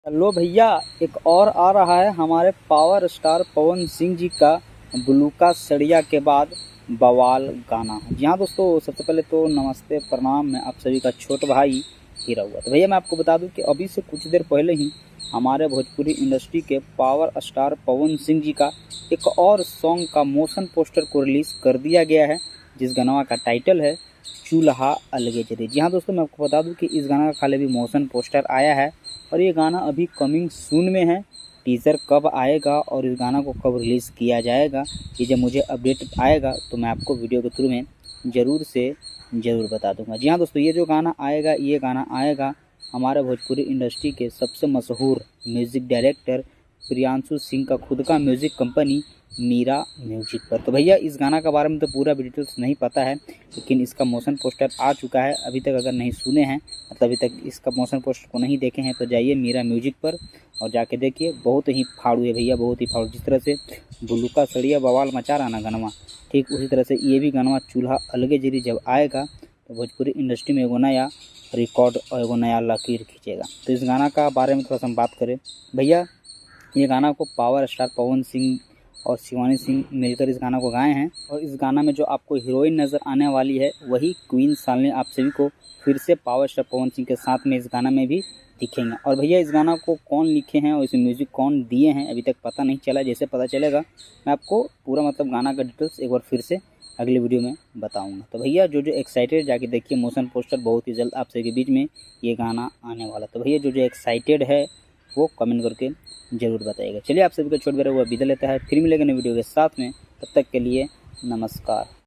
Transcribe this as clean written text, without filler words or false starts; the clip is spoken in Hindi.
हेलो भैया, एक और आ रहा है हमारे पावर स्टार पवन सिंह जी का बुलुका सड़िया के बाद बवाल गाना। जी हाँ दोस्तों, सबसे पहले तो नमस्ते प्रणाम। मैं आप सभी का छोटा भाई हीरा हुआ। तो भैया मैं आपको बता दूं कि अभी से कुछ देर पहले ही हमारे भोजपुरी इंडस्ट्री के पावर स्टार पवन सिंह जी का एक और सॉन्ग का मोशन पोस्टर को रिलीज़ कर दिया गया है, जिस गाना का टाइटल है चूल्हा अलगे जले। जी हाँ दोस्तों, मैं आपको बता दूं कि इस गाना का खाली भी मोशन पोस्टर आया है और ये गाना अभी कमिंग सून में है। टीज़र कब आएगा और इस गाना को कब रिलीज़ किया जाएगा, ये जब मुझे अपडेट आएगा तो मैं आपको वीडियो के थ्रू में ज़रूर बता दूंगा। जी हाँ दोस्तों, ये जो गाना आएगा, ये गाना आएगा हमारे भोजपुरी इंडस्ट्री के सबसे मशहूर म्यूज़िक डायरेक्टर प्रियांशु सिंह का खुद का म्यूज़िक कंपनी मीरा म्यूजिक पर। तो भैया इस गाना के बारे में तो पूरा डिटेल्स नहीं पता है, लेकिन इसका मोशन पोस्टर आ चुका है। अभी तक अगर नहीं सुने हैं, मतलब अभी तक इसका मोशन पोस्टर को नहीं देखे हैं, तो जाइए मीरा म्यूजिक पर और जाके देखिए। बहुत ही फाड़ू है भैया, बहुत ही फाड़ू। जिस तरह से बुलुका सड़िया बवाल मचा रहा ना गनवा, ठीक उसी तरह से ये भी गनवा चूल्हा अलगे जरी जब आएगा तो भोजपुरी इंडस्ट्री में एगो नया रिकॉर्ड और एगो नया लकीर खींचेगा। तो इस गाना का बारे में थोड़ा सा हम बात करें भैया, ये गाना को पावर स्टार पवन सिंह और शिवानी सिंह मिलकर इस गाना को गाए हैं। और इस गाना में जो आपको हीरोइन नज़र आने वाली है वही क्वीन शालिनी आप सभी को फिर से पावर स्टार पवन सिंह के साथ में इस गाना में भी दिखेंगे। और भैया इस गाना को कौन लिखे हैं और इसे म्यूज़िक कौन दिए हैं अभी तक पता नहीं चला। जैसे पता चलेगा मैं आपको पूरा मतलब गाना का डिटेल्स एक बार फिर से अगली वीडियो में बताऊंगा। तो भैया जो एक्साइटेड जाके देखिए, मोशन पोस्टर बहुत ही जल्द आप सभी के बीच में ये गाना आने वाला। तो भैया जो एक्साइटेड है वो कमेंट करके ज़रूर बताइएगा। चलिए आप सभी को छोड़ मेरा हुआ विदा लेता है, फिर मिलेगा नई वीडियो के साथ में। तब तक के लिए नमस्कार।